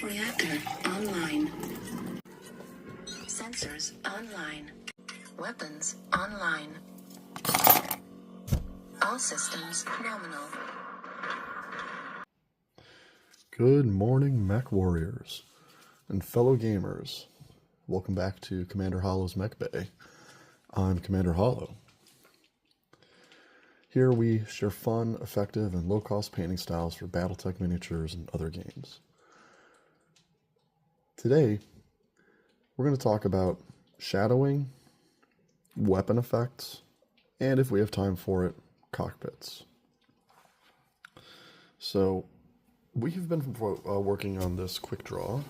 Reactor online. Sensors online. Weapons online. All systems nominal. Good morning, Mechwarriors and fellow gamers. Welcome back to Commander Hollow's Mech Bay. I'm Commander Hollow. Here we share fun, effective, and low-cost painting styles for Battletech miniatures and other games. Today, we're going to talk about shadowing, weapon effects, and if we have time for it, cockpits. So, we've been working on this Quickdraw,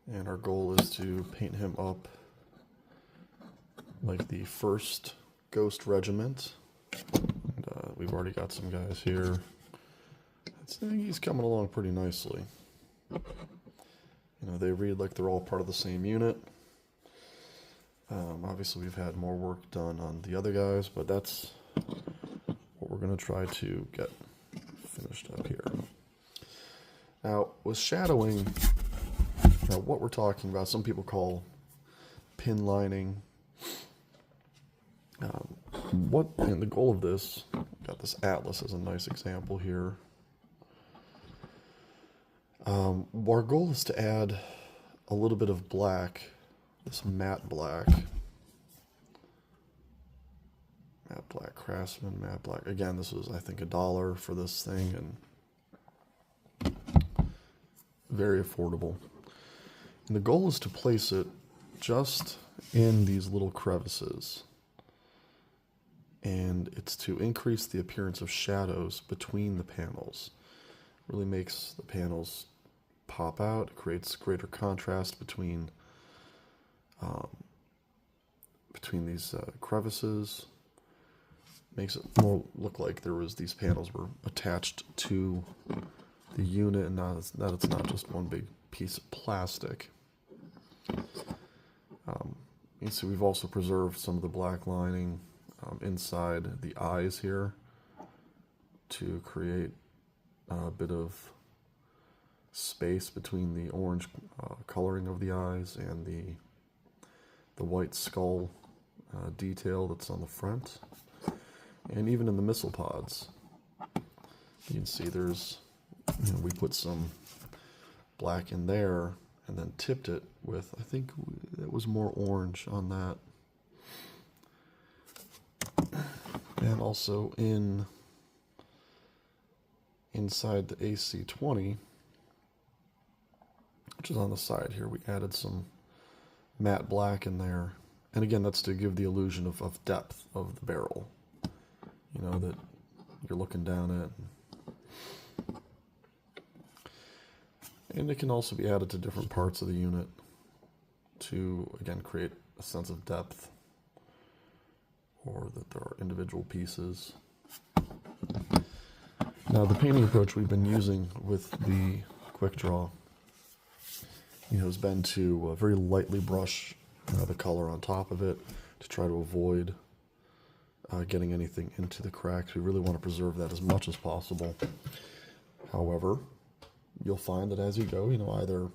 and our goal is to paint him up like the 1st Ghost Regiment. And, we've already got some guys here. I think he's coming along pretty nicely. You know, they read like they're all part of the same unit. Obviously, we've had more work done on the other guys, but that's what we're going to try to get finished up here. Now, with shadowing, what we're talking about, some people call pin lining. And the goal of this, got this Atlas as a nice example here. Our goal is to add a little bit of black, this matte black Craftsman, matte black. Again, this was, I think, $1 for this thing, and very affordable. And the goal is to place it just in these little crevices. And it's to increase the appearance of shadows between the panels. Really makes the panels pop out. It creates greater contrast between these crevices. Makes it more look like these panels were attached to the unit, and that it's not just one big piece of plastic. You see, we've also preserved some of the black lining inside the eyes here to create a bit of space between the orange coloring of the eyes and the white skull detail that's on the front. And even in the missile pods, you can see there's, we put some black in there and then tipped it with, I think it was more orange on that. And also inside the AC-20, which is on the side here, we added some matte black in there. And again, that's to give the illusion of depth of the barrel. You know, that you're looking down at. And it can also be added to different parts of the unit to, again, create a sense of depth, or that there are individual pieces. Now, the painting approach we've been using with the Quickdraw, has been to very lightly brush the color on top of it to try to avoid getting anything into the cracks. We really want to preserve that as much as possible. However, you'll find that as you go, either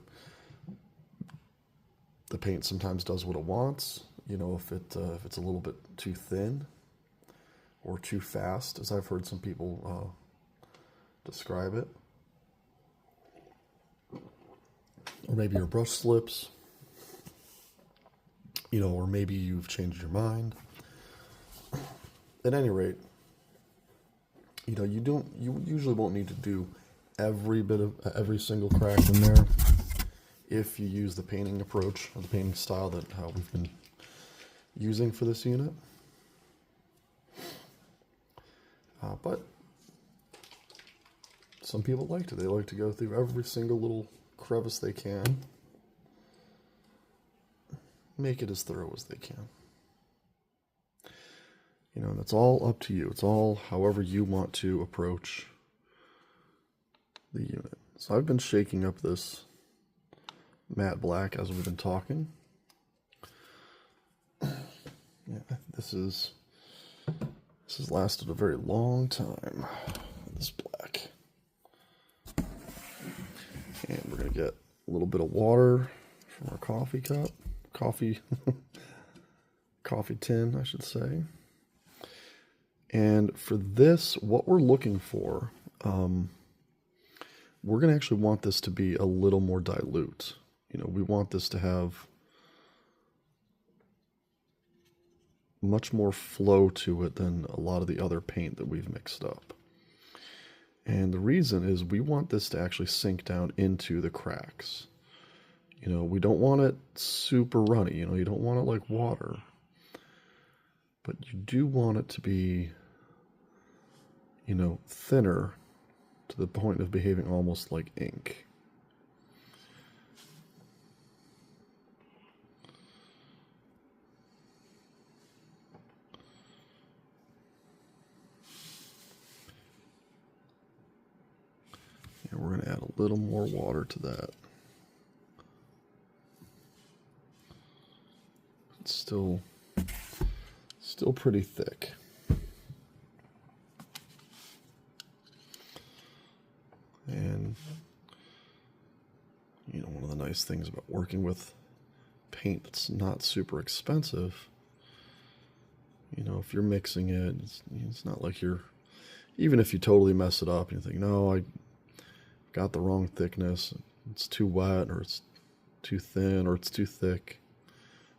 the paint sometimes does what it wants. If it's a little bit too thin or too fast, as I've heard some people describe it. Or maybe your brush slips, or maybe you've changed your mind. At any rate, you usually won't need to do every single crack in there if you use the painting approach or the painting style that we've been using for this unit. But some people like to. They like to go through every single little crevice they can. Make it as thorough as they can. And it's all up to you. It's all however you want to approach the unit. So I've been shaking up this matte black as we've been talking. Yeah, this has lasted a very long time, this black. going to get a little bit of water from our coffee cup. Coffee tin, I should say. And for this, what we're looking for, we're going to actually want this to be a little more dilute. You know, we want this to have much more flow to it than a lot of the other paint that we've mixed up. And the reason is we want this to actually sink down into the cracks. You know, we don't want it super runny. You know, you don't want it like water. But you do want it to be, you know, thinner to the point of behaving almost like ink. And we're going to add a little more water to that. It's still pretty thick. And, you know, one of the nice things about working with paint that's not super expensive, you know, if you're mixing it, it's not like you're, even if you totally mess it up and you think, no, I got the wrong thickness, it's too wet, or it's too thin, or it's too thick.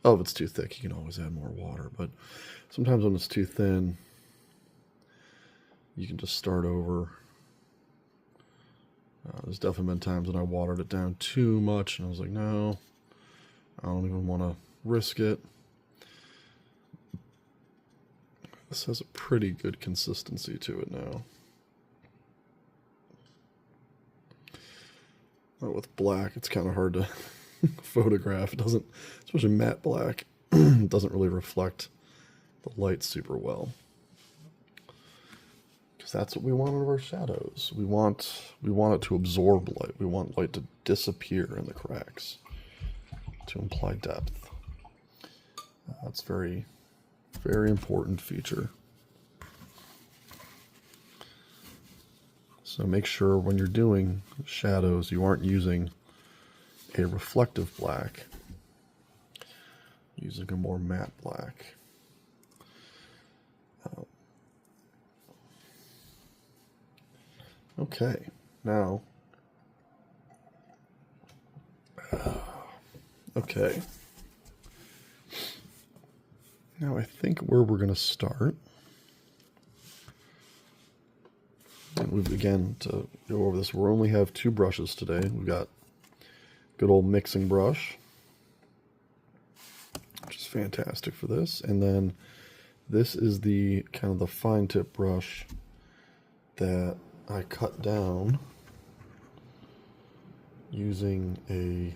Oh, if it's too thick, you can always add more water, but sometimes when it's too thin, you can just start over. There's definitely been times when I watered it down too much, and I was like, no, I don't even want to risk it. This has a pretty good consistency to it now. But with black, it's kind of hard to photograph. It doesn't, especially matte black, it doesn't really reflect the light super well. Because that's what we want out of our shadows. We want it to absorb light. We want light to disappear in the cracks to imply depth. That's very, very important feature. So make sure when you're doing shadows, you aren't using a reflective black, using a more matte black. Okay, now, okay. Now I think where we're going to start, and we've, again, to go over this, we only have 2 brushes today. We've got good old mixing brush, which is fantastic for this. And then this is the kind of the fine tip brush that I cut down using an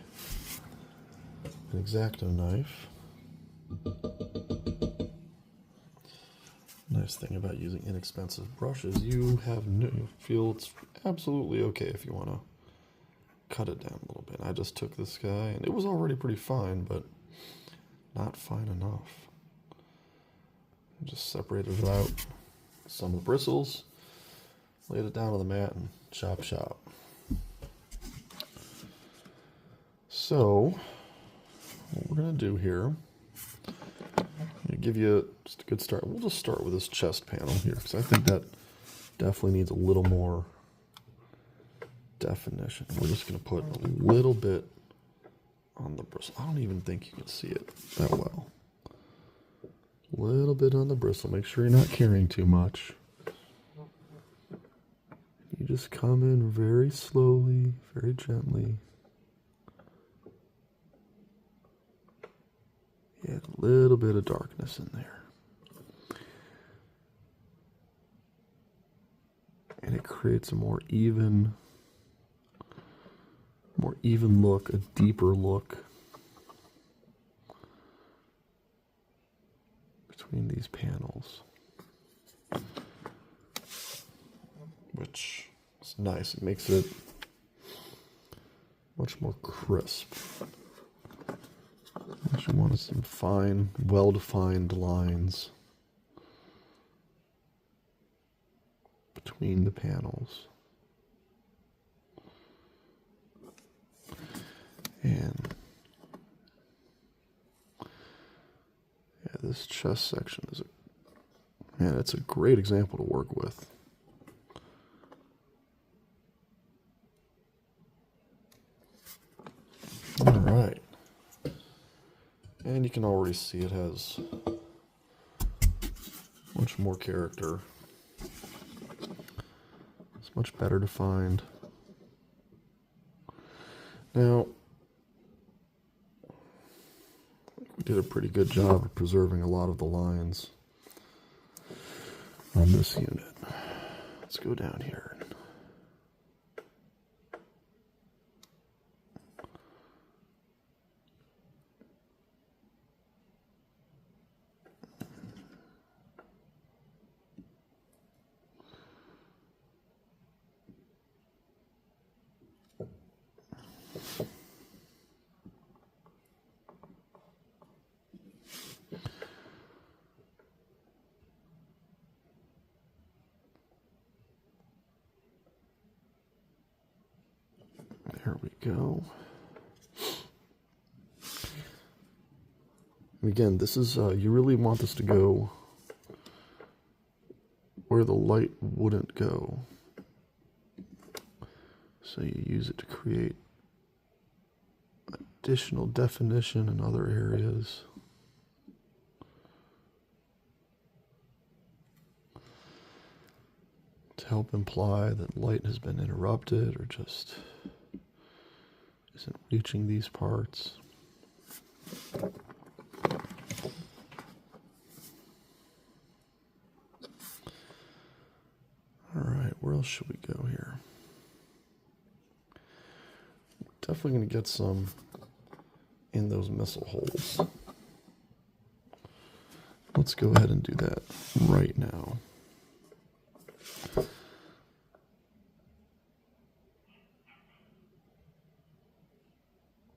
X-Acto knife. Nice thing about using inexpensive brushes, you feel it's absolutely okay if you want to cut it down a little bit. I just took this guy, and it was already pretty fine, but not fine enough. Just separated it out, some of the bristles, laid it down on the mat, and chop chop. So, what we're going to do here, to give you just a good start, we'll just start with this chest panel here, because I think that definitely needs a little more definition. We're just going to put a little bit on the bristle. I don't even think you can see it that well. A little bit on the bristle. Make sure you're not carrying too much. You just come in very slowly, very gently. Add a little bit of darkness in there. And it creates a more even look, a deeper look between these panels, which is nice. It makes it much more crisp. What you want is some fine, well-defined lines between the panels. And yeah, this chest section is man, it's a great example to work with. All right. And you can already see it has much more character. It's much better defined. Now, we did a pretty good job of preserving a lot of the lines on this unit. Let's go down here. There we go. And again, this is, you really want this to go where the light wouldn't go. So you use it to create additional definition in other areas. To help imply that light has been interrupted or just isn't reaching these parts. All right, where else should we go here? Definitely going to get some in those missile holes. Let's go ahead and do that right now.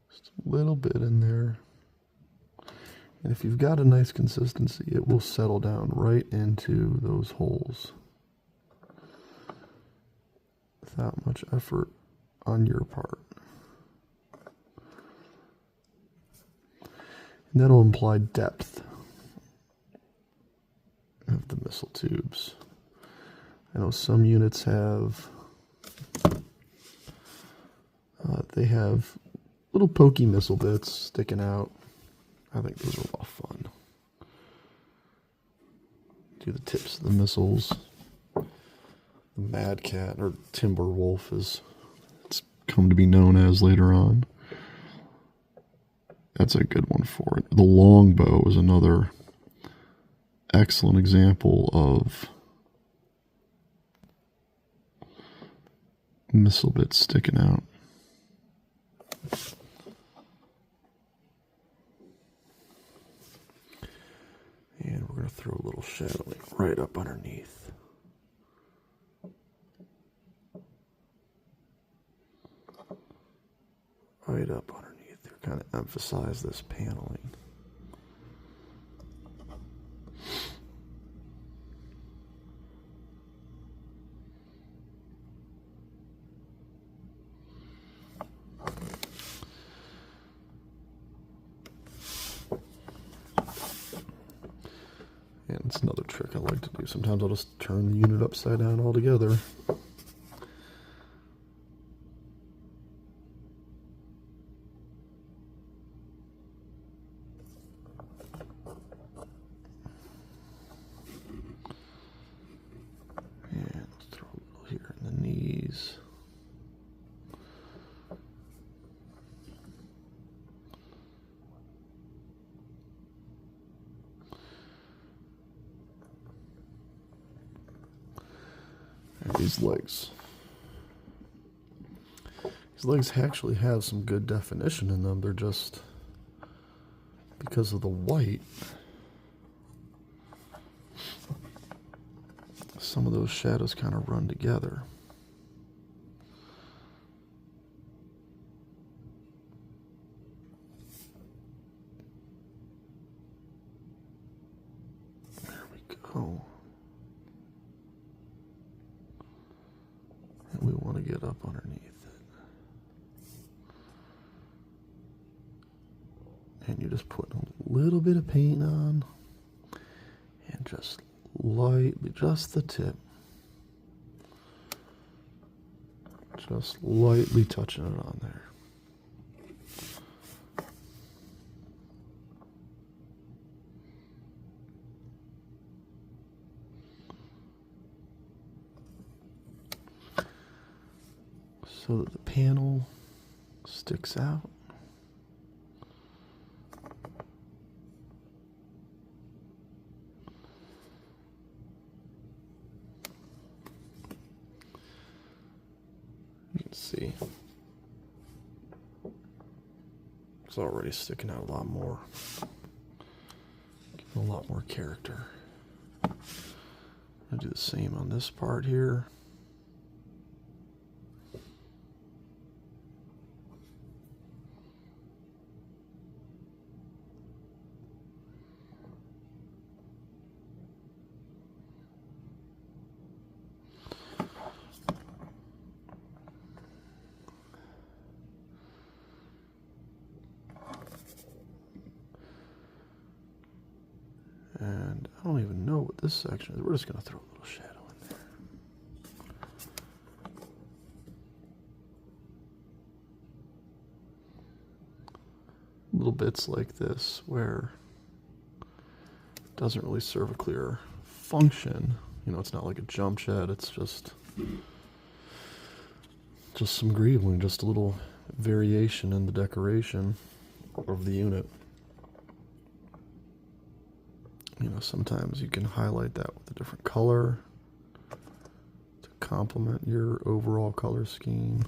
Just a little bit in there. And if you've got a nice consistency, it will settle down right into those holes without much effort on your part. And that'll imply depth of the missile tubes. I know some units have, they have little pokey missile bits sticking out. I think those are a lot of fun. Do the tips of the missiles. The Mad Cat, or Timber Wolf as it's come to be known as later on. That's a good one for it. The longbow is another excellent example of missile bits sticking out. And we're going to throw a little shadowing right up underneath. Right up underneath there, kind of emphasize this paneling. And it's another trick I like to do. Sometimes I'll just turn the unit upside down altogether. And let's throw a little here in the knees. These legs. These legs actually have some good definition in them. They're just, because of the white, some of those shadows kind of run together. There we go. We want to get up underneath it. And you just put a little bit of paint on and just lightly, just the tip. Just lightly touching it on there. So that the panel sticks out. You can see it's already sticking out a lot more. Giving a lot more character. I'll do the same on this part here. And I don't even know what this section is. We're just going to throw a little shadow in there. Little bits like this where it doesn't really serve a clear function. You know, it's not like a jump shed. It's just some greebling, just a little variation in the decoration of the unit. You know, sometimes you can highlight that with a different color to complement your overall color scheme.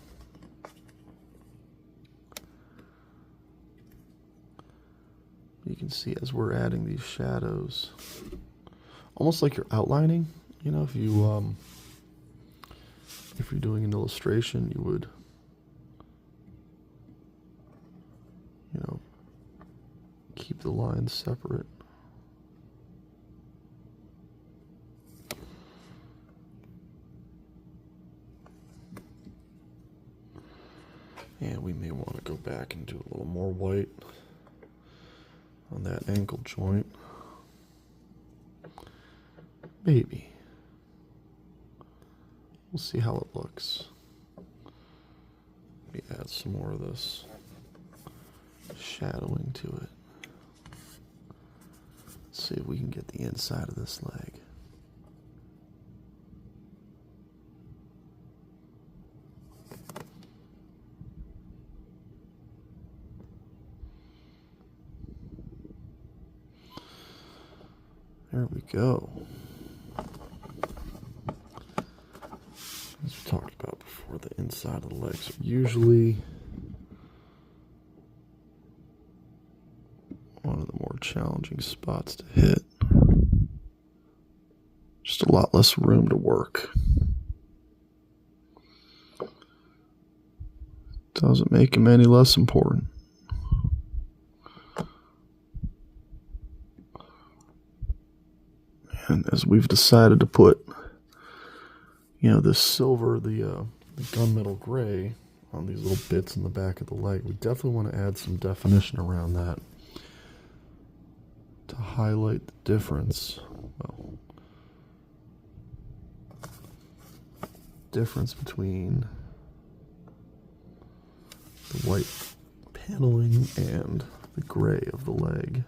You can see as we're adding these shadows, almost like you're outlining. You know, if you're doing an illustration, you would, you know, keep the lines separate. And we may want to go back and do a little more white on that ankle joint. Maybe. We'll see how it looks. Maybe add some more of this shadowing to it. Let's see if we can get the inside of this leg. There we go. As we talked about before, the inside of the legs are usually one of the more challenging spots to hit. Just a lot less room to work. Doesn't make them any less important. And as we've decided to put, you know, this silver, the gunmetal gray on these little bits in the back of the leg, we definitely want to add some definition around that to highlight the difference. Well, difference between the white paneling and the gray of the leg.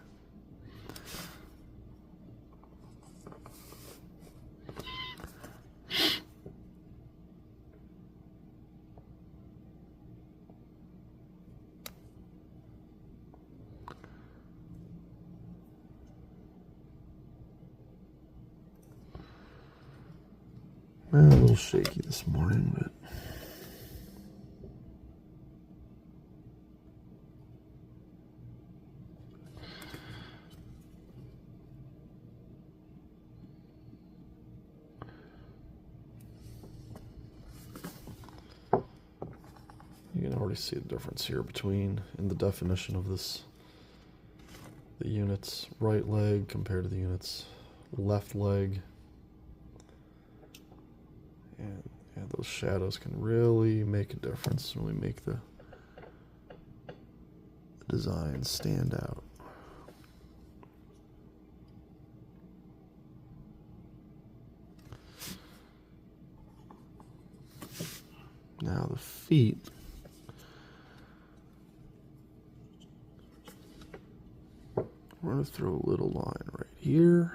A little shaky this morning, but you can already see the difference here between in the definition of this, the unit's right leg compared to the unit's left leg. And yeah, those shadows can really make a difference, really make the designs stand out. Now the feet. We're going to throw a little line right here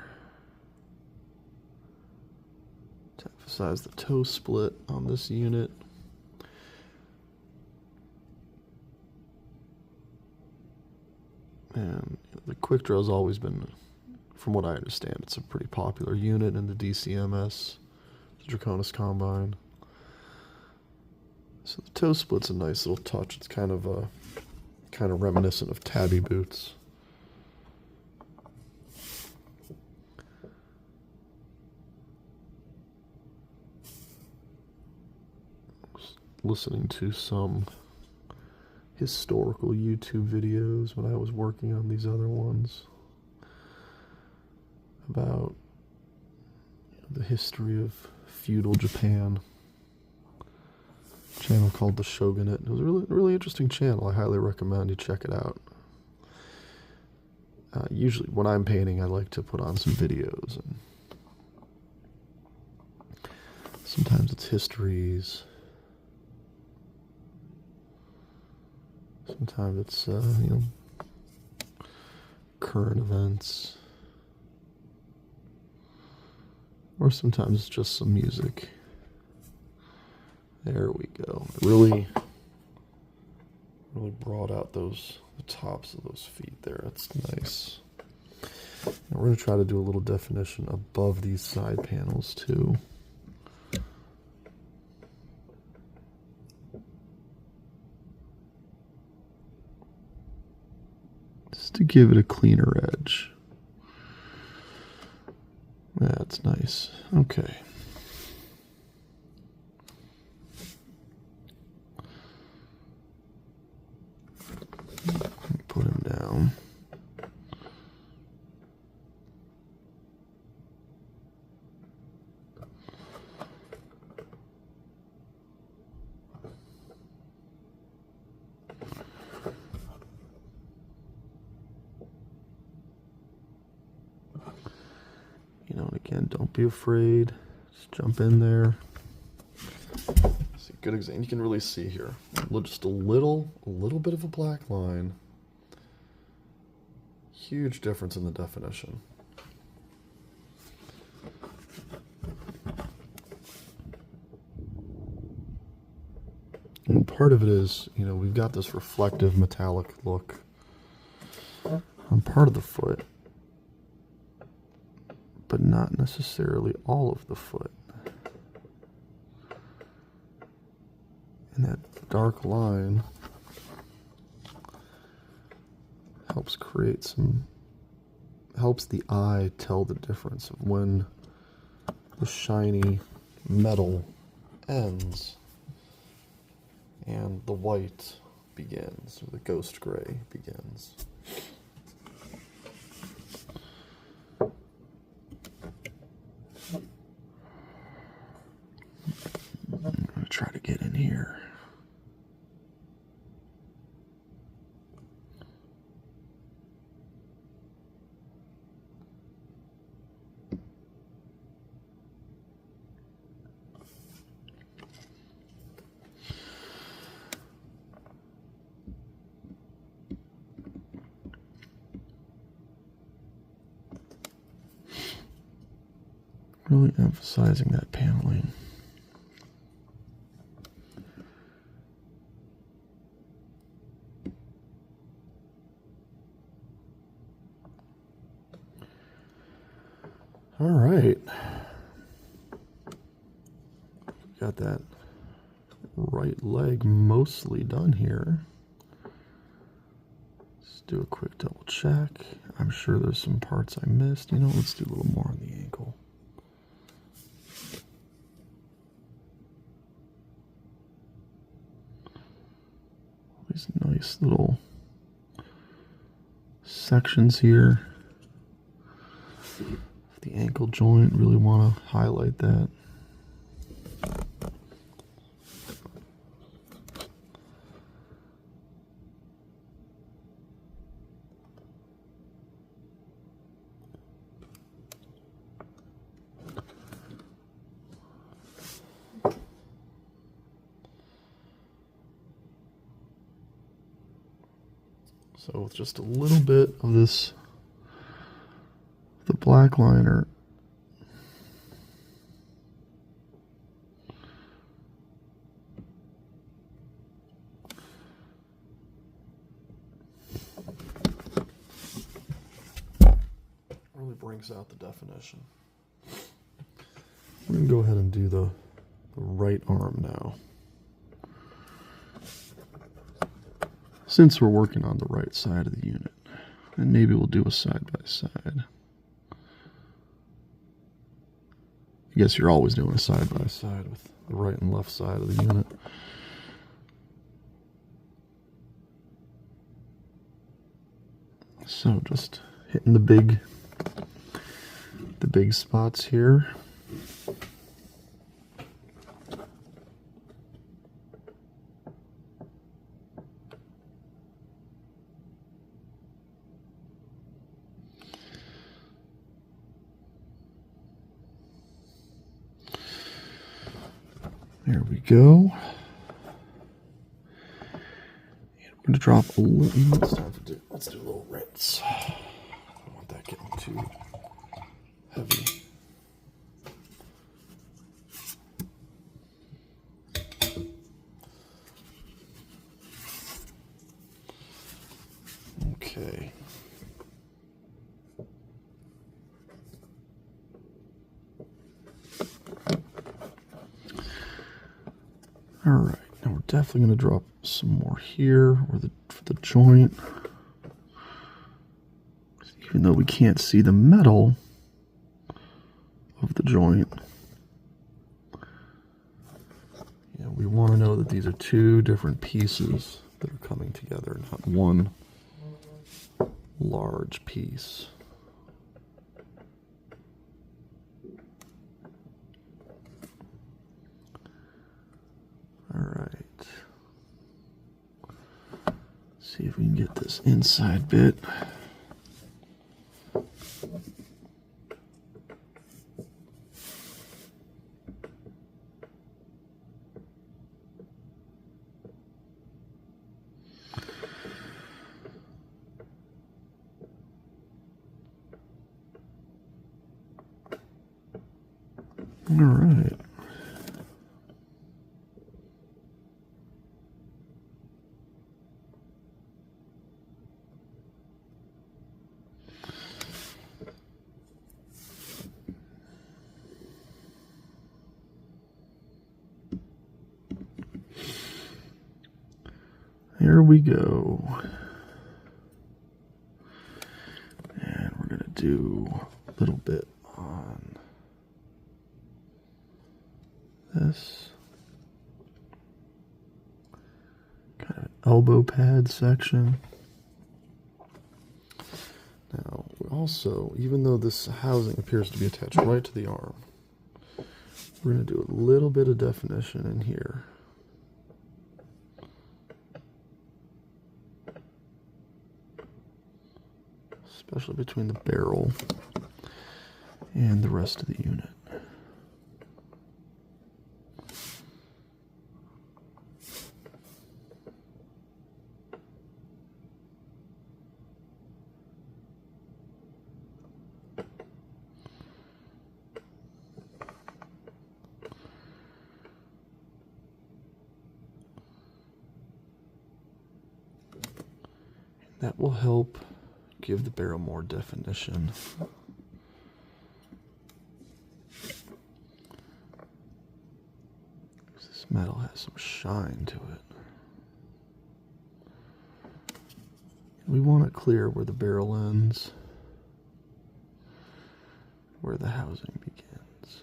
to emphasize the toe split on this unit. And the Quickdraw has always been, from what I understand, it's a pretty popular unit in the DCMS, the Draconis Combine. So the toe split's a nice little touch. It's kind of reminiscent of tabby boots. Listening to some historical YouTube videos when I was working on these other ones about the history of feudal Japan. A channel called The Shogunate. It was a really interesting channel. I highly recommend you check it out. Usually when I'm painting, I like to put on some videos, and sometimes it's histories. Sometimes it's, current events. Or sometimes it's just some music. There we go. Really brought out the tops of those feet there. That's nice. And we're going to try to do a little definition above these side panels too. To give it a cleaner edge. That's nice. Okay. Put him down. And again, don't be afraid. Just jump in there. See, good example. You can really see here. Just a little bit of a black line. Huge difference in the definition. And part of it is, we've got this reflective metallic look on part of the foot, but not necessarily all of the foot. And that dark line helps the eye tell the difference of when the shiny metal ends and the white begins, or the ghost gray begins. I'm going to try to get in here. Really emphasizing that paneling. All right. Got that right leg mostly done here. Let's do a quick double check. I'm sure there's some parts I missed. Let's do a little more on the ankle. These nice little sections here. The ankle joint, really want to highlight that. So with just a little bit of this, the black liner, really brings out the definition. We're going to go ahead and do the right arm now. Since we're working on the right side of the unit, and maybe we'll do a side by side. I guess you're always doing a side by side with the right and left side of the unit. So just hitting the big spots here. There we go. And we're going to drop a little. Let's do a little rinse. I don't want that getting too heavy. Okay. All right, now we're definitely going to drop some more here for the joint. Even though we can't see the metal of the joint, we want to know that these are two different pieces that are coming together, not one large piece. All right. See if we can get this inside bit. All right. There we go. And we're going to do a little bit on this kind of elbow pad section. Now, we also, even though this housing appears to be attached right to the arm, we're going to do a little bit of definition in here. Especially between the barrel and the rest of the unit. That will help give the barrel more definition. This metal has some shine to it. We want it clear where the barrel ends, where the housing begins.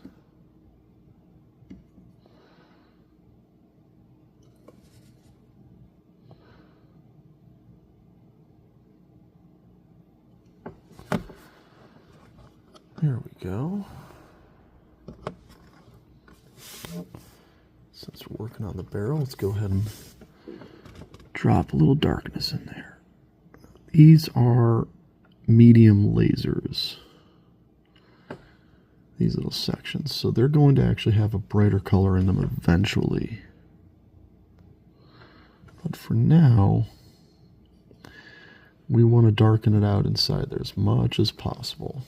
There we go. Since we're working on the barrel, let's go ahead and drop a little darkness in there. These are medium lasers, these little sections. So they're going to actually have a brighter color in them eventually. But for now, we want to darken it out inside there as much as possible.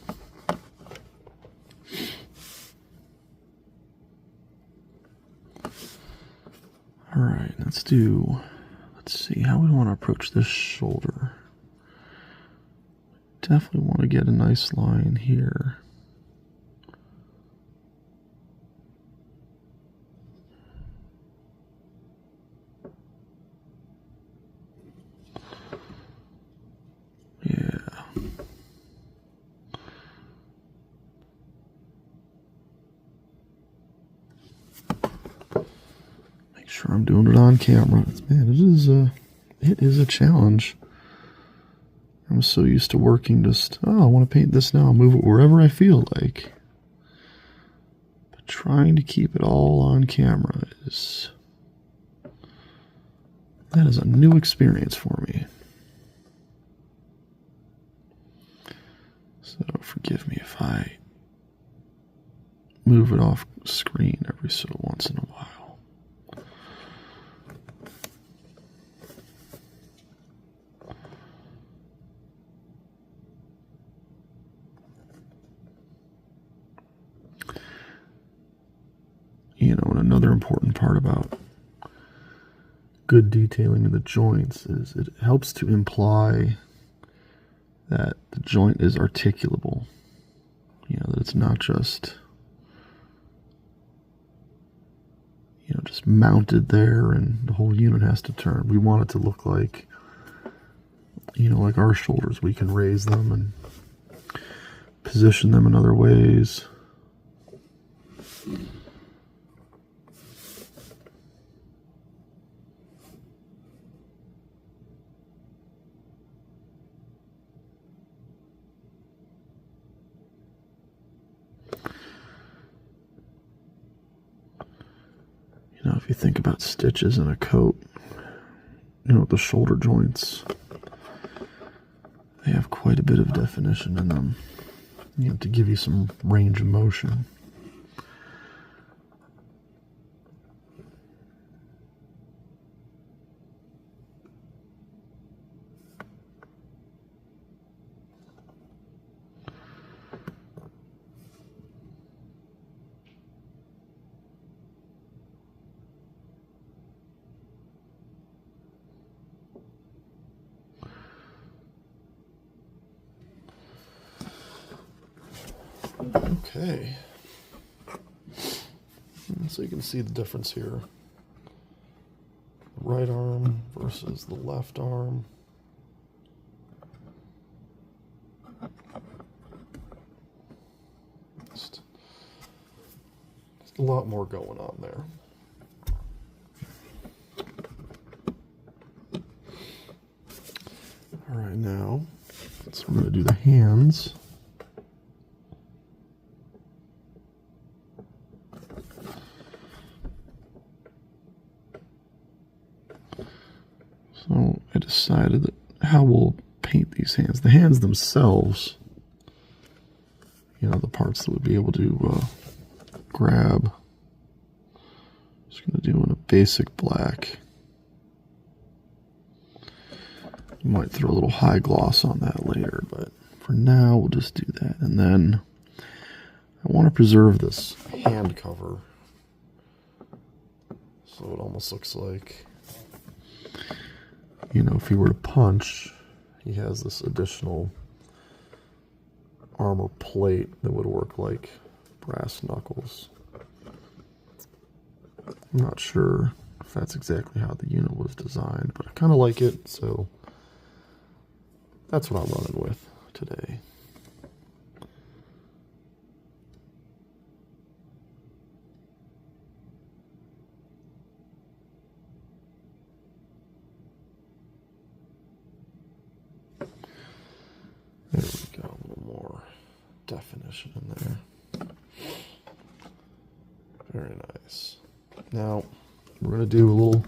All right, let's see how we want to approach this shoulder. Definitely want to get a nice line here. Sure, I'm doing it on camera. Man, it is a challenge. I'm so used to working just, oh, I want to paint this now, I'll move it wherever I feel like. But trying to keep it all on camera that is a new experience for me. So forgive me if I move it off screen every so once in a while. You know, and another important part about good detailing in the joints is it helps to imply that the joint is articulable. You know, that it's not just, you know, just mounted there and the whole unit has to turn. We want it to look like, you know, like our shoulders. We can raise them and position them in other ways. You know, if you think about stitches in a coat, you know, the shoulder joints, they have quite a bit of definition in them, you know, to give you some range of motion. Okay, so you can see the difference here. Right arm versus the left arm. Just a lot more going on there. All right, now we're going to do the hands. So I decided that how we'll paint these hands. The hands themselves, you know, the parts that would be able to grab. Just going to do in a basic black. You might throw a little high gloss on that later, but for now we'll just do that. And then I want to preserve this hand cover, so it almost looks like, you know, if he were to punch, he has this additional armor plate that would work like brass knuckles. I'm not sure if that's exactly how the unit was designed, but I kind of like it, so that's what I'm running with today. There we go, a little more definition in there. Very nice. Now, we're going to do a little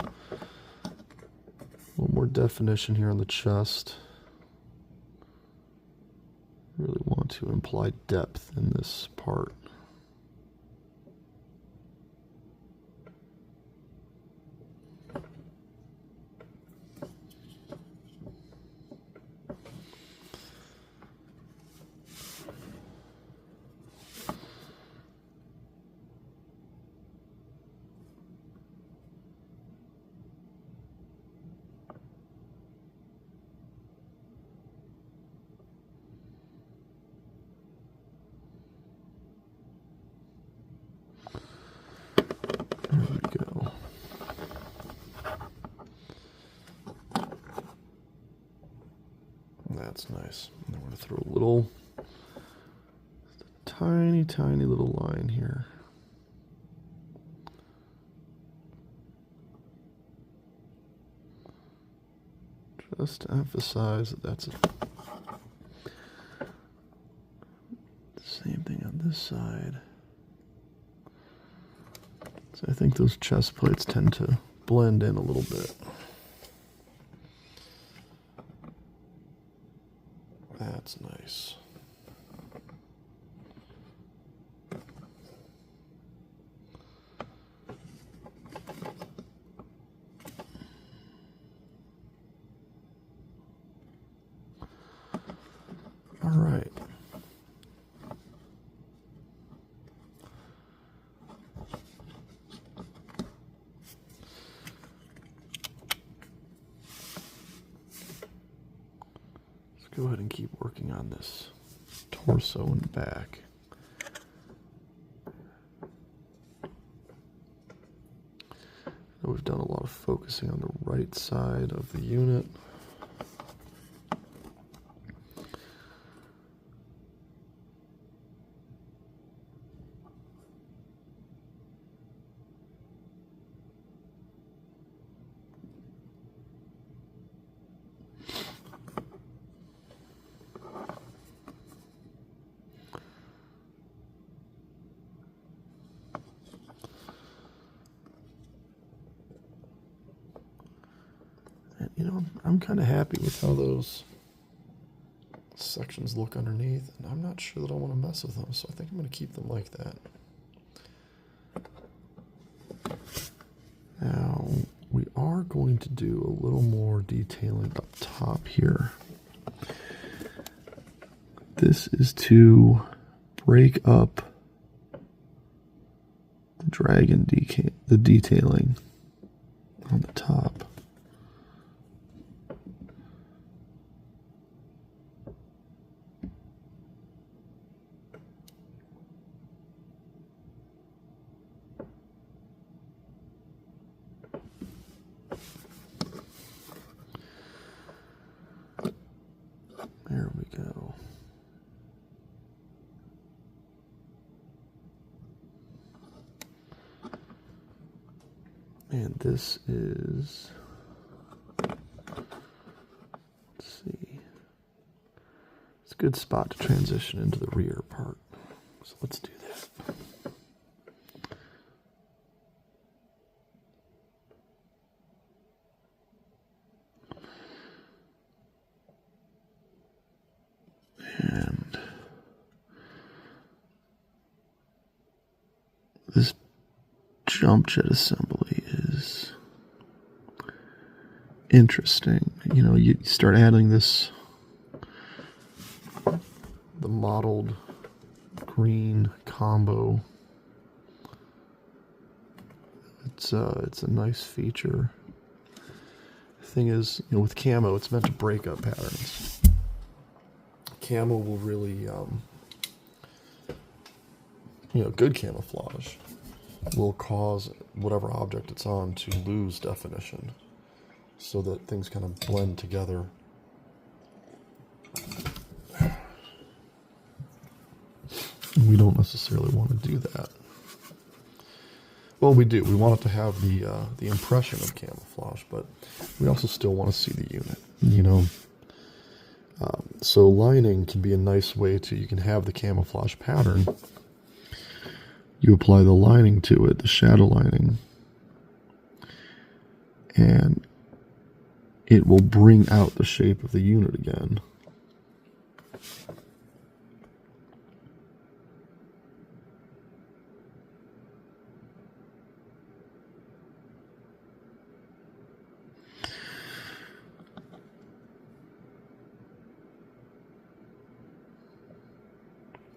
more definition here on the chest. Really want to imply depth in this part. That's nice. And we're going to throw a little, tiny little line here. Just to emphasize that that's the same thing on this side. So I think those chest plates tend to blend in a little bit. That's nice. All right. Let's go ahead and keep working on this torso and back. We've done a lot of focusing on the right side of the unit. You know, I'm kind of happy with how those sections look underneath, and I'm not sure that I want to mess with them, so I think I'm going to keep them like that. Now, we are going to do a little more detailing up top here. This is to break up the dragon the detailing on the top. There we go. And this is, let's see, it's a good spot to transition into the rear part. So let's do that. And this jump jet assembly is interesting. You know, you start adding this, the mottled green combo. It's a nice feature. The thing is, you know, with camo, it's meant to break up patterns. Camo will really, you know, good camouflage will cause whatever object it's on to lose definition so that things kind of blend together. We don't necessarily want to do that. Well, we do. We want it to have the impression of camouflage, but we also still want to see the unit, you know. So lining can be a nice way to, you can have the camouflage pattern. You apply the lining to it, the shadow lining, and it will bring out the shape of the unit again.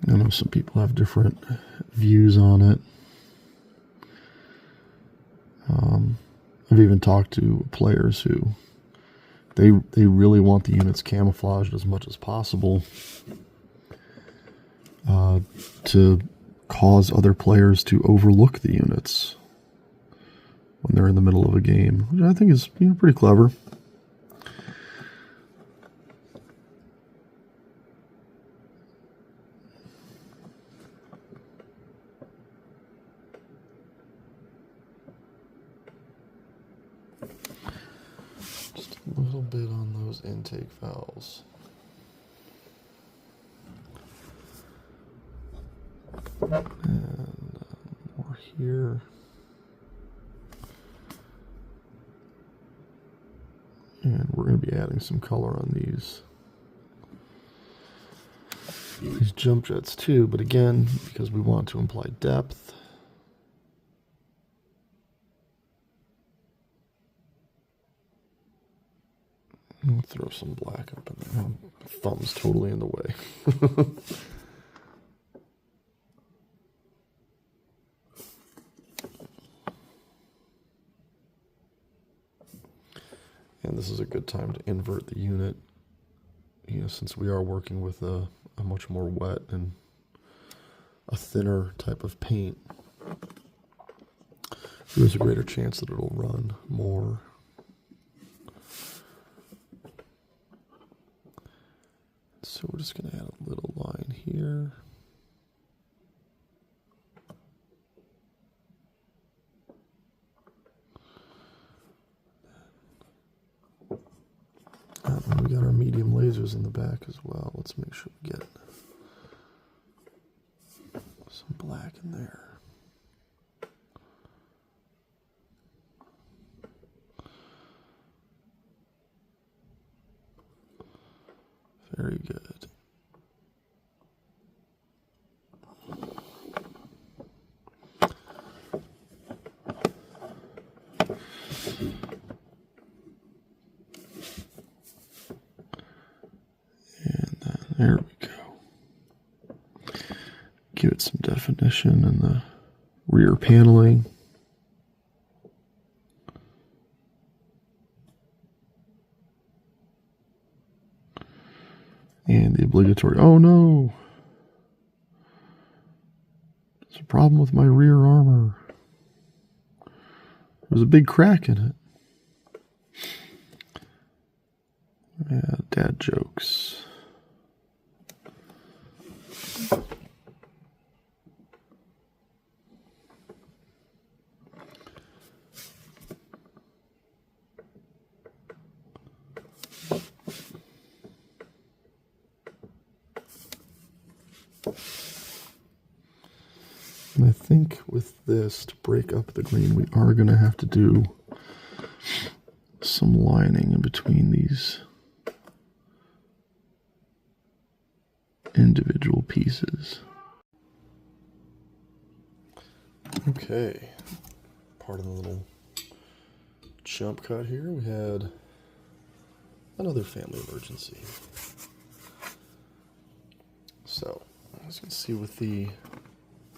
I know some people have different views on it. I've even talked to players who they really want the units camouflaged as much as possible to cause other players to overlook the units when they're in the middle of a game, which I think is, you know, pretty clever. a little bit on those intake valves. And more here. And we're going to be adding some color on these jump jets too, but again, because we want to imply depth, we'll throw some black up in there. My thumb's totally in the way. And this is a good time to invert the unit, since we are working with a much more wet and a thinner type of paint. There's a greater chance that it'll run more. So we're just going to add a little line here. And we got our medium lasers in the back as well. Let's make sure we get some black in there. Very good. There we go. Give it some definition in the rear paneling. And the obligatory, oh no! There's a problem with my rear armor. There's a big crack in it. Yeah, dad jokes. And I think with this, to break up the green, we are going to have to do some lining in between these individual pieces. Okay, part of the little jump cut here, we had another family emergency. So, as you can see with the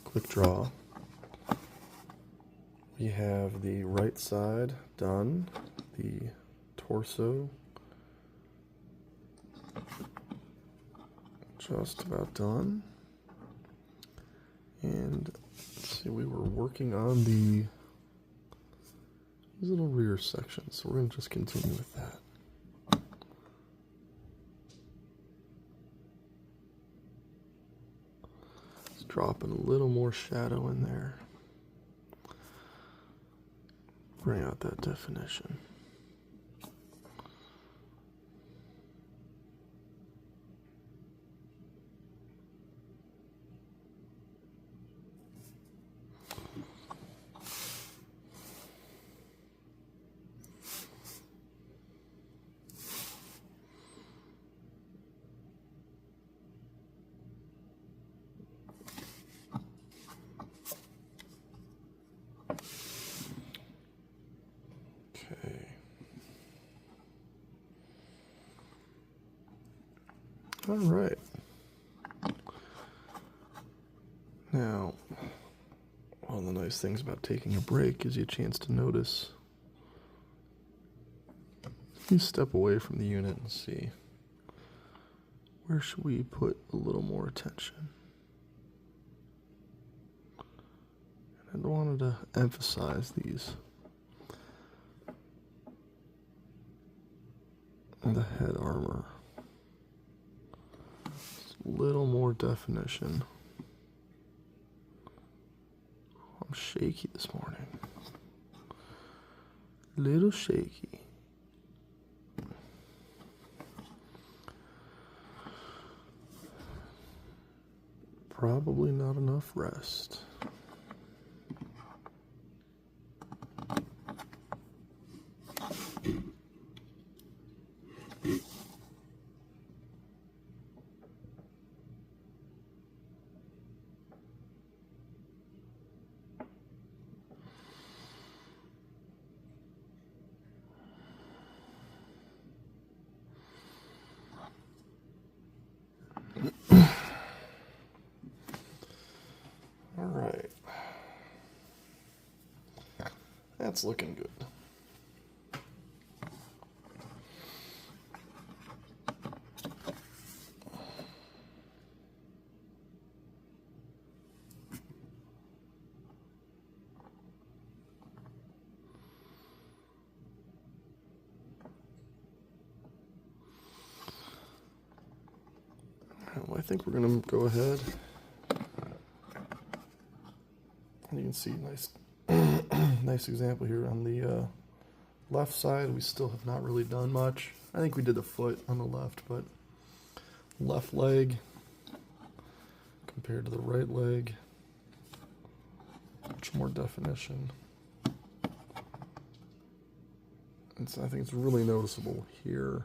Quickdraw, we have the right side done, the torso just about done, and let's see, we were working on these little rear sections, so we're going to just continue with that. Dropping a little more shadow in there. Bring out that definition. All right. Now, one of the nice things about taking a break gives you a chance to notice. You step away from the unit and see, where should we put a little more attention? And I wanted to emphasize these. The head armor. Little more definition. I'm shaky this morning. Little shaky. probably not enough rest. All right. That's looking good. Well, I think we're going to go ahead. And you can see nice example here on the left side. We still have not really done much. I think we did the foot on the left, but left leg compared to the right leg, much more definition. And so I think it's really noticeable here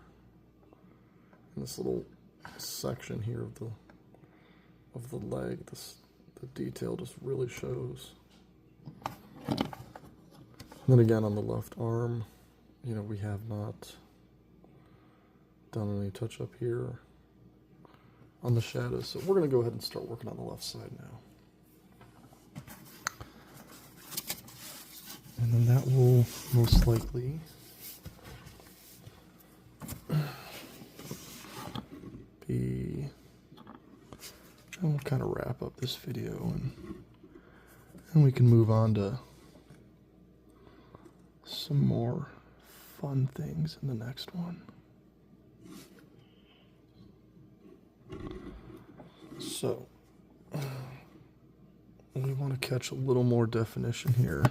in this little section here of the leg. The detail just really shows. And then again on the left arm, you know, we have not done any touch up here on the shadows. So we're going to go ahead and start working on the left side now. And then that will most likely be, and we'll kind of wrap up this video and we can move on to some more fun things in the next one. So, we want to catch a little more definition here.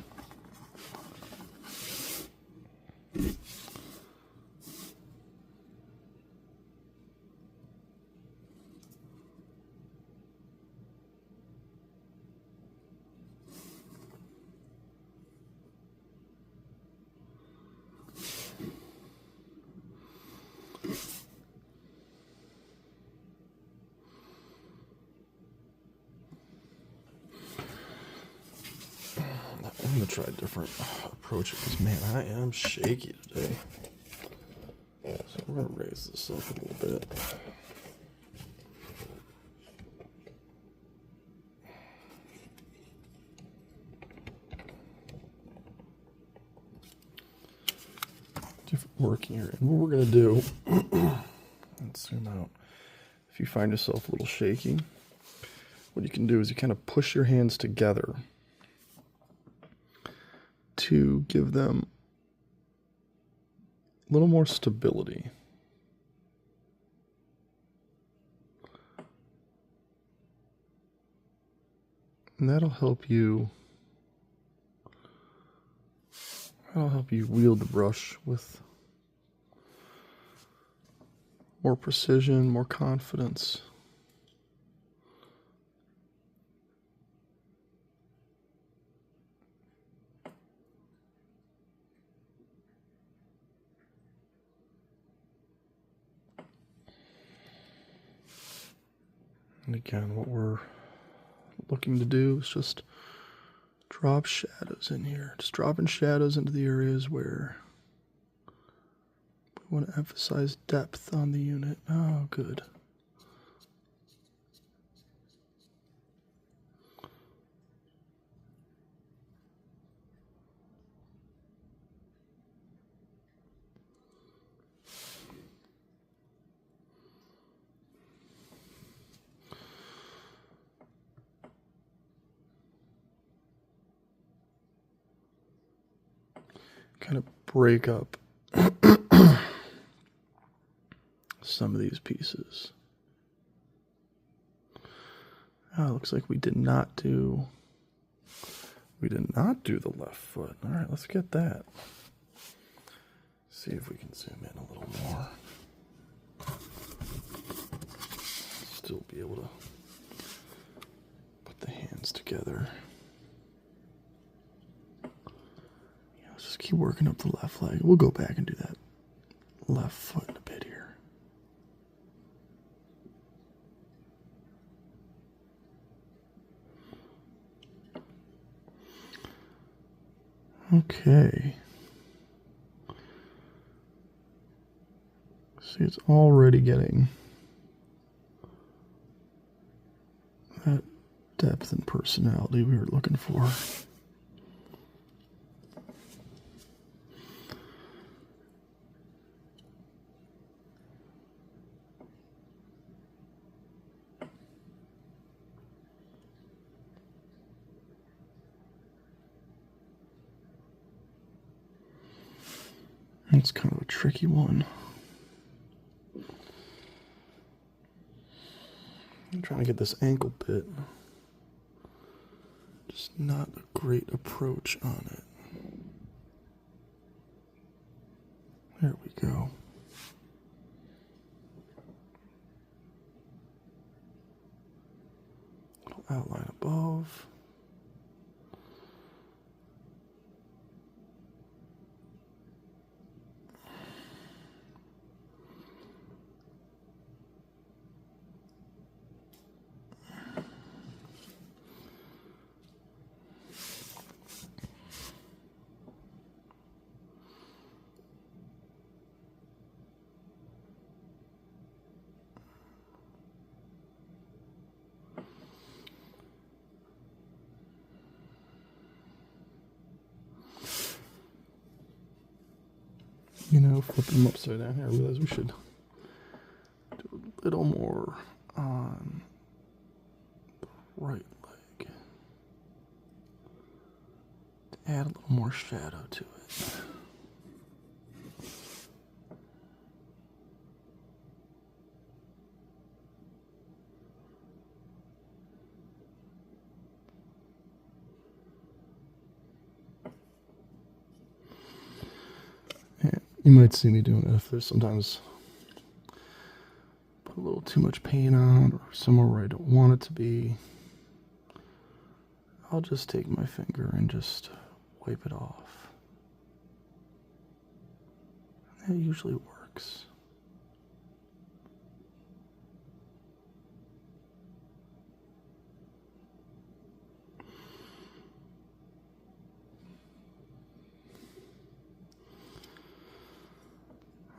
I'm going to try a different approach because, man, I am shaky today. So we're going to raise this up a little bit. Different work here. And what we're going to do, let's zoom out. If you find yourself a little shaky, what you can do is you kind of push your hands together to give them a little more stability. And that'll help you wield the brush with more precision, more confidence. And again, what we're looking to do is just drop shadows in here. Just dropping shadows into the areas where we want to emphasize depth on the unit. Oh, good. Kind of break up some of these pieces. Oh, it looks like we did not do the left foot. All right, let's get that. See if we can zoom in a little more. Still be able to together. Yeah, let's just keep working up the left leg. We'll go back and do that left foot in a bit here. Okay. See, it's already getting that depth and personality we were looking for. It's kind of a tricky one. I'm trying to get this ankle bit. Just not a great approach on it. There we go. Little outline above. You know, flipping them upside down here, I realize we should do a little more on the right leg to add a little more shadow to it. You might see me doing it if there's sometimes put a little too much paint on or somewhere where I don't want it to be. I'll just take my finger and just wipe it off. That usually works.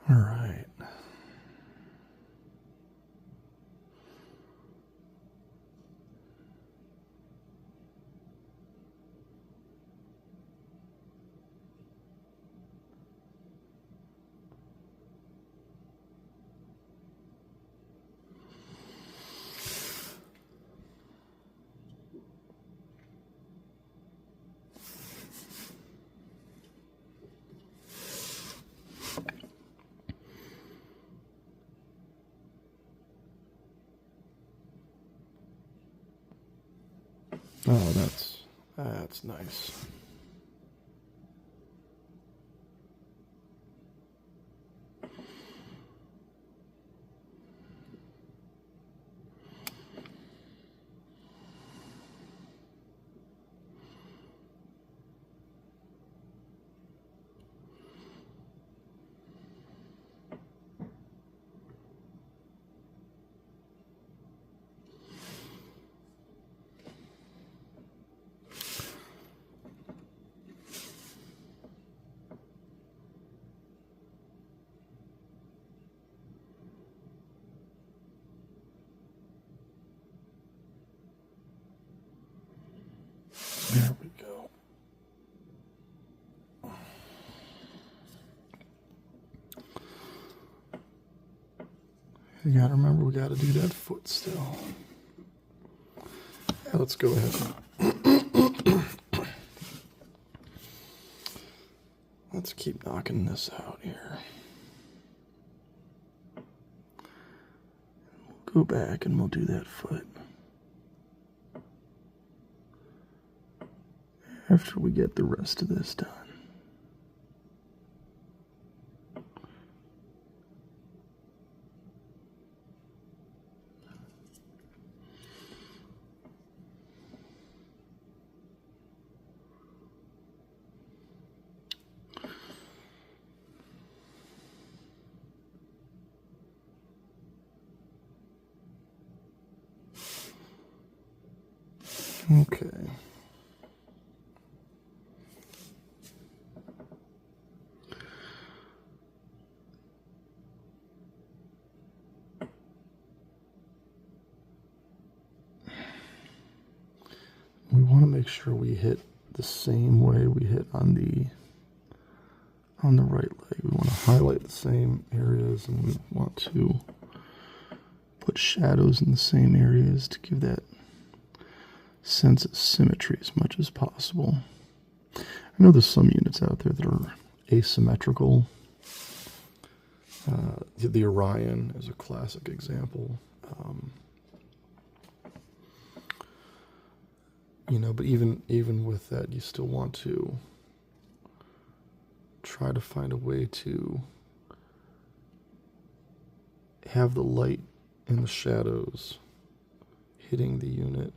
All right. Oh, that's nice. There we go. You gotta remember, we gotta do that foot still. Yeah, let's go ahead. Let's keep knocking this out here. We'll go back and we'll do that foot after we get the rest of this done. Okay. We want to make sure we hit the same way we hit on the right leg. We want to highlight the same areas, and we want to put shadows in the same areas to give that sense of symmetry as much as possible. I know there's some units out there that are asymmetrical. The Orion is a classic example. You know, but even with that, you still want to try to find a way to have the light and the shadows hitting the unit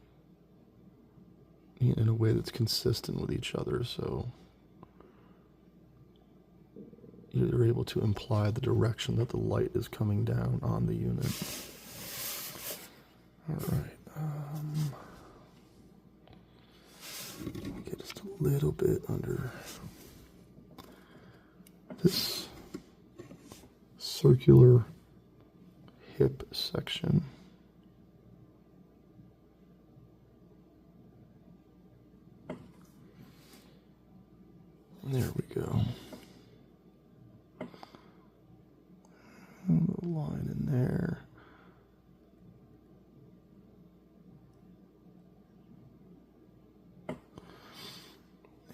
in a way that's consistent with each other, so you're able to imply the direction that the light is coming down on the unit. All right. Get just a little bit under this circular hip section. There we go. A little line in there.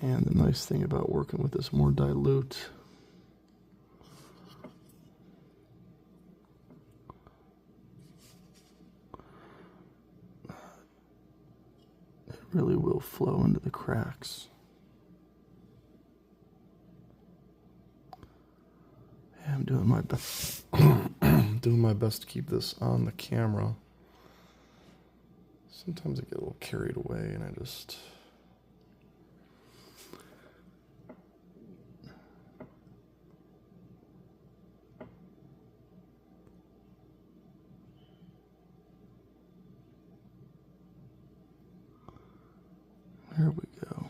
And the nice thing about working with this more dilute it really will flow into the cracks. Yeah, I'm doing my best doing my best to keep this on the camera. Sometimes I get a little carried away and I just there we go.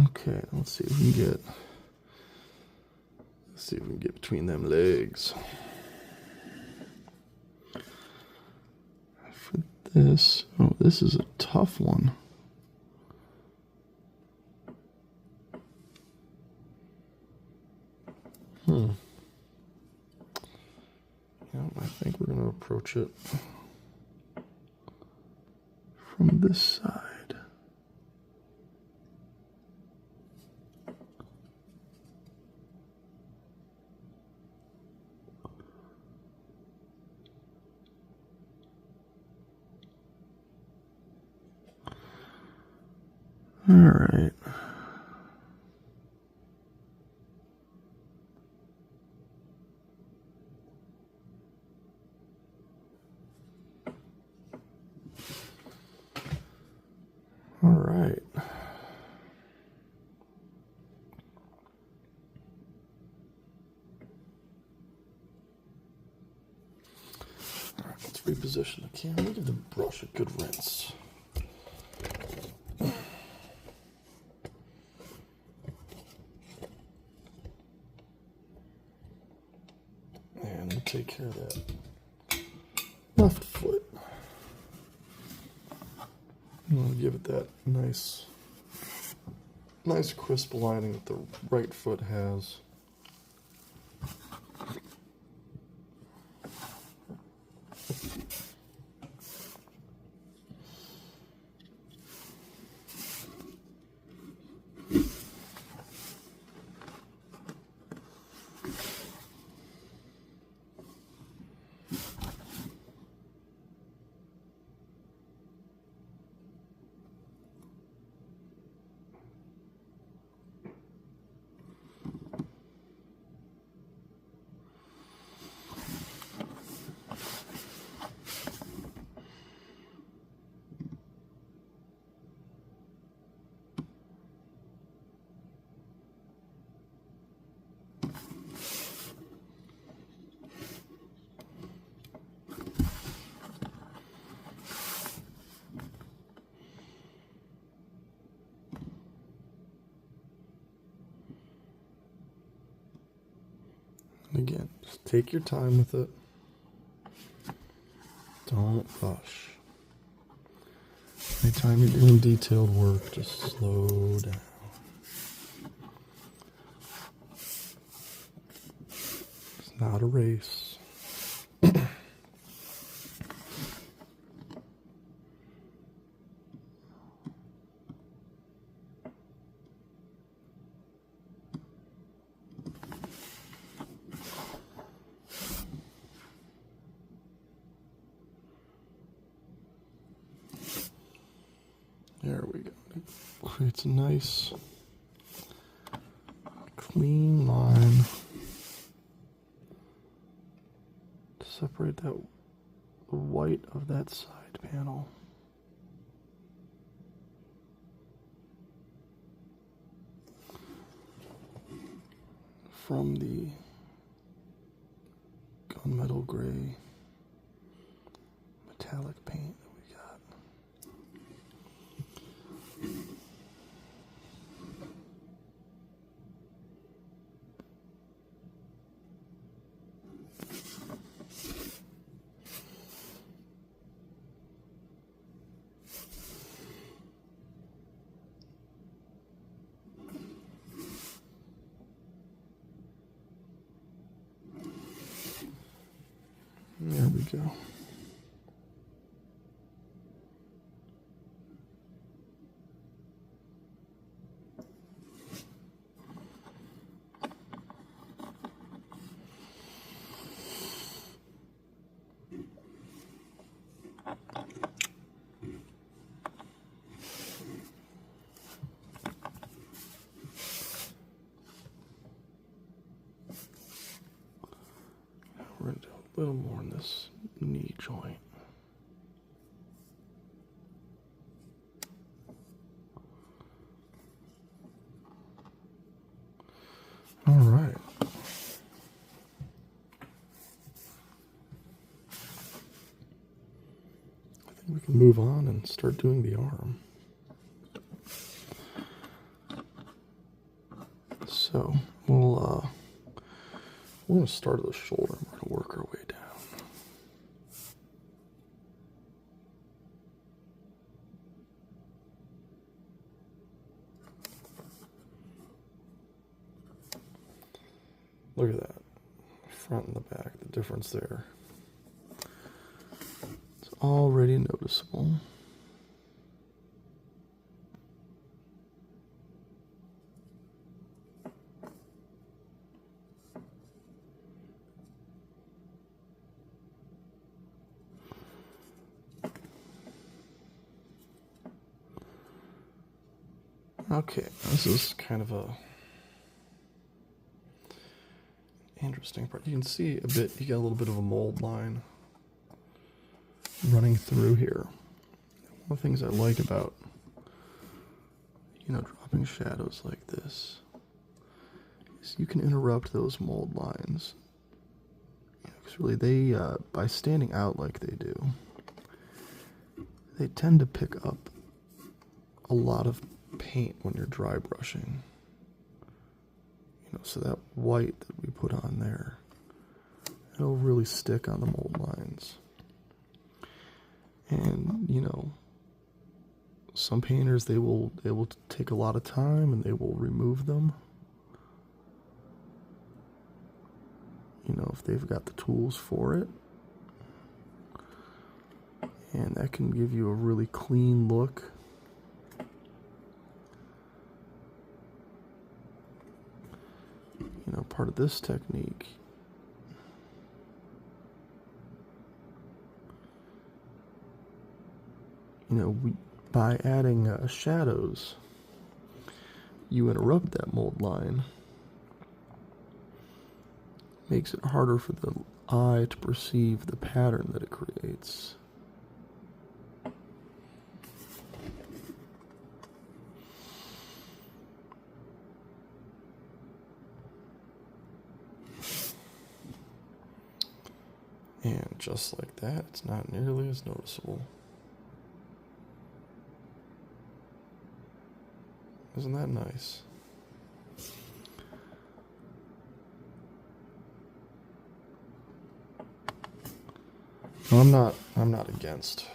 Okay, let's see if we can get between them legs. For this, oh, this is a tough one. Yeah, I think we're going to approach it from this side. All right. All right. All right, let's reposition the camera. Give the brush a good rinse. And we'll take care of that left foot. I'm going to give it that nice crisp lining that the right foot has. And again, just take your time with it. Don't rush. Anytime you're doing detailed work, just slow down. It's not a race. There we go. Creates a nice, clean line to separate the white of that side panel. From the gunmetal gray metallic paint that we got. There we go. We're going to do a little more in this knee joint. All right. I think we can move on and start doing the arm. So we're going to start at the shoulder and we're going to work our way down. Look at that, front and the back, the difference there. It's already noticeable. Okay, this is kind of a interesting part. You can see a bit, you got a little bit of a mold line running through here. One of the things I like about, dropping shadows like this is you can interrupt those mold lines. Because really they, by standing out like they do, they tend to pick up a lot of paint when you're dry brushing. So that white that we put on there, it'll really stick on the mold lines. And, some painters, they will take a lot of time and they will remove them. If they've got the tools for it. And that can give you a really clean look. Part of this technique by adding shadows, you interrupt that mold line. Makes it harder for the eye to perceive the pattern that it creates. And just like that, it's not nearly as noticeable. Isn't that nice? I'm not against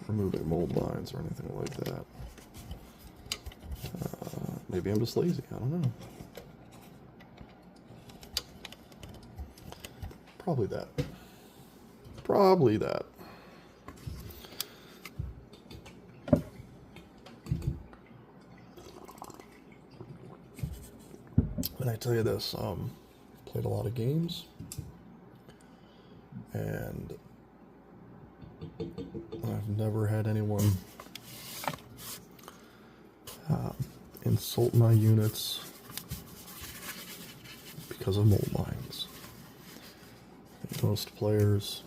removing mold lines or anything like that. Maybe I'm just lazy. I don't know. Probably that. Probably that. And I tell you this, played a lot of games, and I've never had anyone insult my units because of mold lines. I think most players,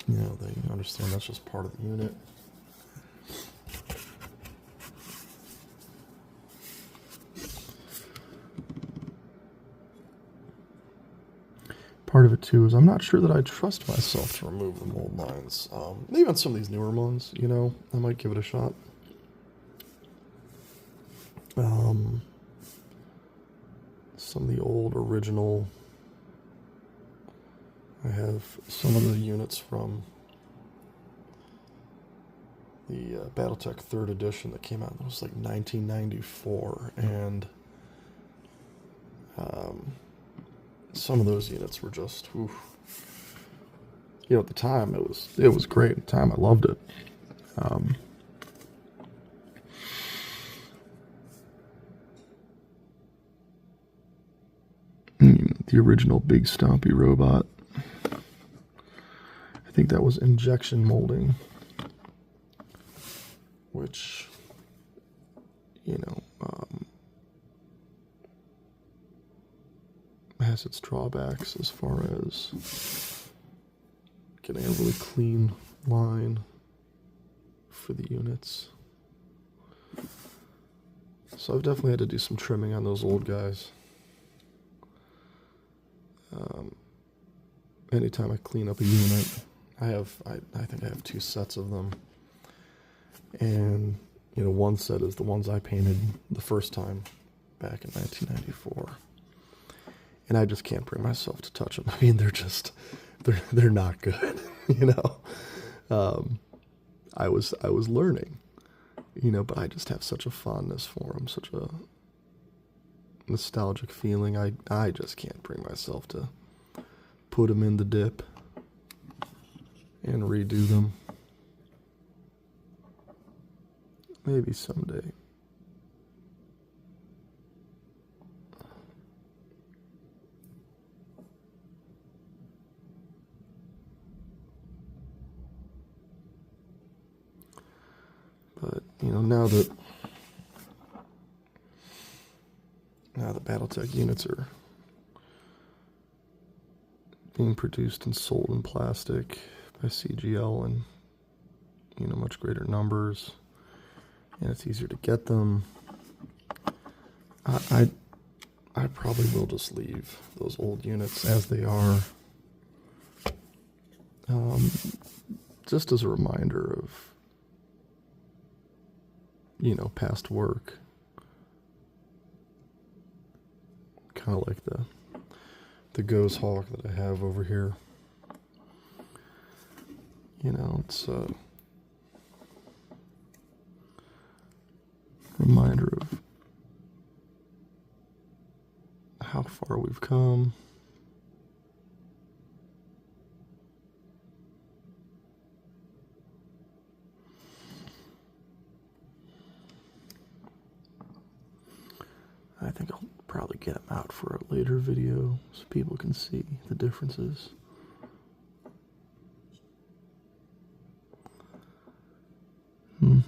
you know, they understand that's just part of the unit. Part of it too is I'm not sure that I trust myself to remove the mold lines. Maybe on some of these newer ones, you know, I might give it a shot. Some of the old original, I have some of the units from the Battletech 3rd edition that came out. It was like 1994, and some of those units were just, oof. You know, at the time it was great. At the time I loved it. The original big stompy robot. I think that was injection molding, which, you know, has its drawbacks as far as getting a really clean line for the units. So I've definitely had to do some trimming on those old guys. Anytime I clean up a unit, I think I have 2 sets of them. And, you know, one set is the ones I painted the first time back in 1994. And I just can't bring myself to touch them. I mean, they're not good, you know. I was learning, you know, but I just have such a fondness for them, such a nostalgic feeling. I just can't bring myself to put them in the dip and redo them. Maybe someday. But, you know, now that Battletech units are being produced and sold in plastic by CGL in, you know, much greater numbers, and it's easier to get them, I probably will just leave those old units as they are, just as a reminder of, you know, past work. Kind of like the Ghost Hawk that I have over here. You know, it's a reminder of how far we've come. I think I'll probably get them out for a later video so people can see the differences. You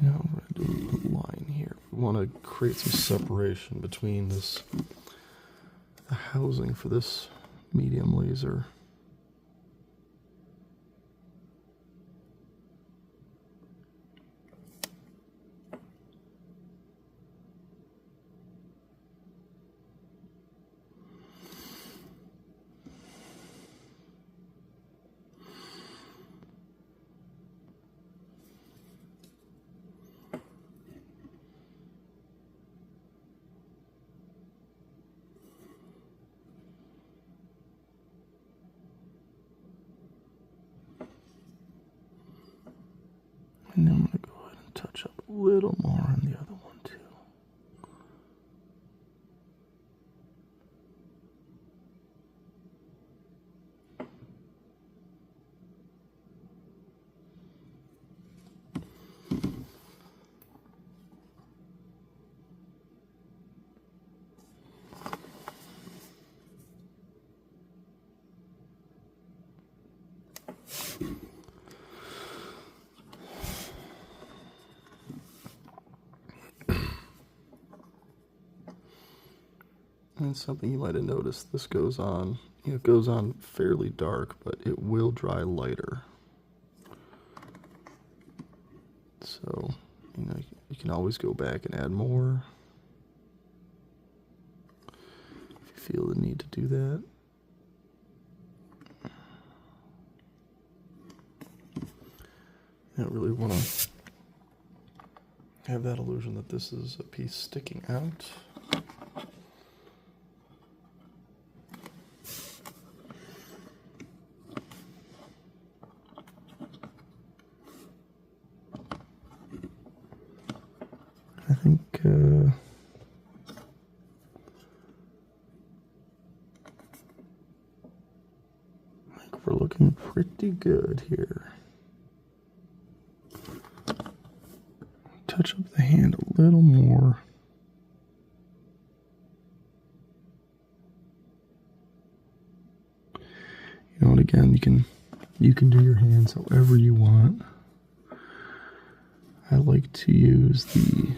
know, I'm going to do a line here. We want to create some separation between the housing for this medium laser. And then I'm going to go ahead and touch up a little more on the other one too. And something you might have noticed, this goes on, it goes on fairly dark, but it will dry lighter. So, you can always go back and add more if you feel the need to do that. I don't really want to have that illusion that this is a piece sticking out. I think we're looking pretty good here. Touch up the hand a little more. And again, you can do your hands however you want. I like to use the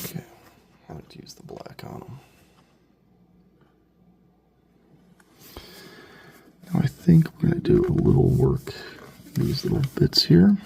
okay, I like to use the black on them. Now I think we're going to do a little work in these little bits here.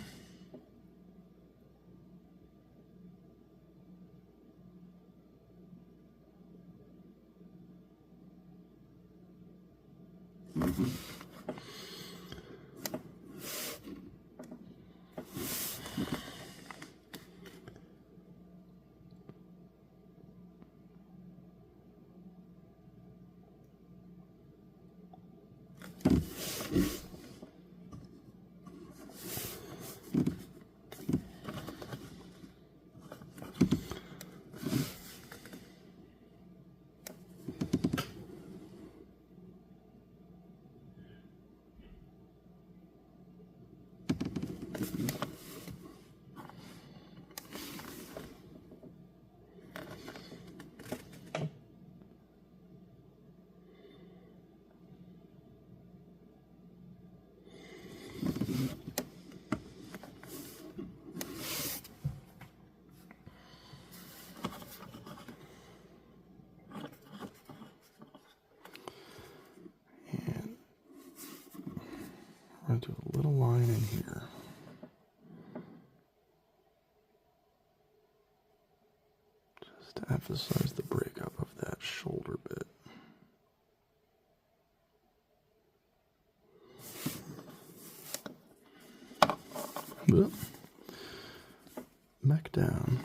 I'm going to do a little line in here. Just to emphasize the breakup of that shoulder bit. Mech down.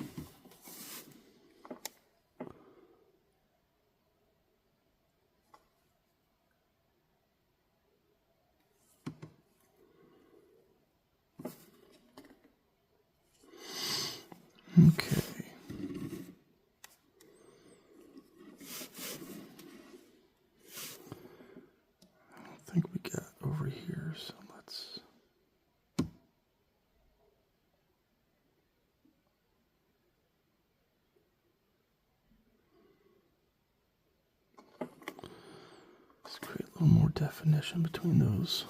Okay. I don't think we got over here, so let's. Let's create a little more definition between those.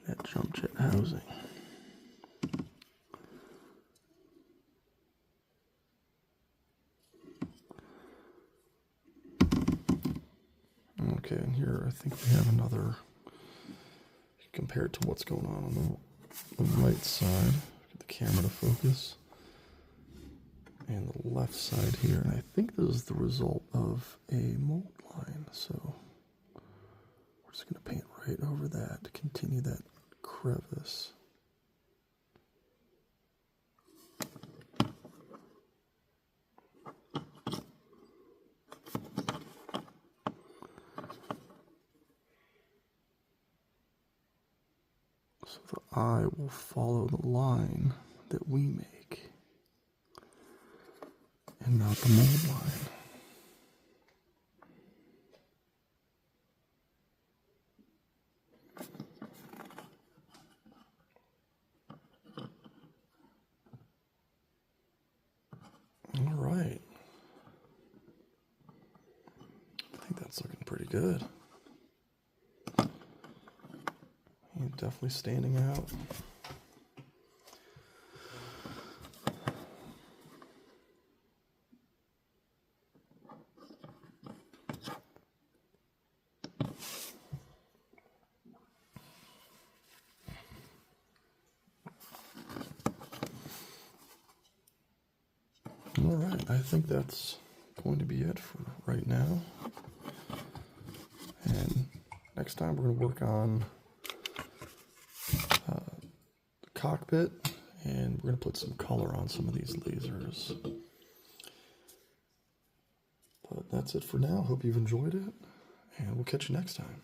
That jump jet housing. Okay, and here I think we have another, compared to what's going on the right side. Get the camera to focus. And the left side here, and I think this is the result of a mold line, so we're Just going to paint right over that to continue that crevice. So the eye will follow the line that we make and not the mold line. All right. I think that's looking pretty good. You're definitely standing out. All right, I think that's going to be it for right now. And next time we're going to work on the cockpit, and we're going to put some color on some of these lasers. But that's it for now. Hope you've enjoyed it, and we'll catch you next time.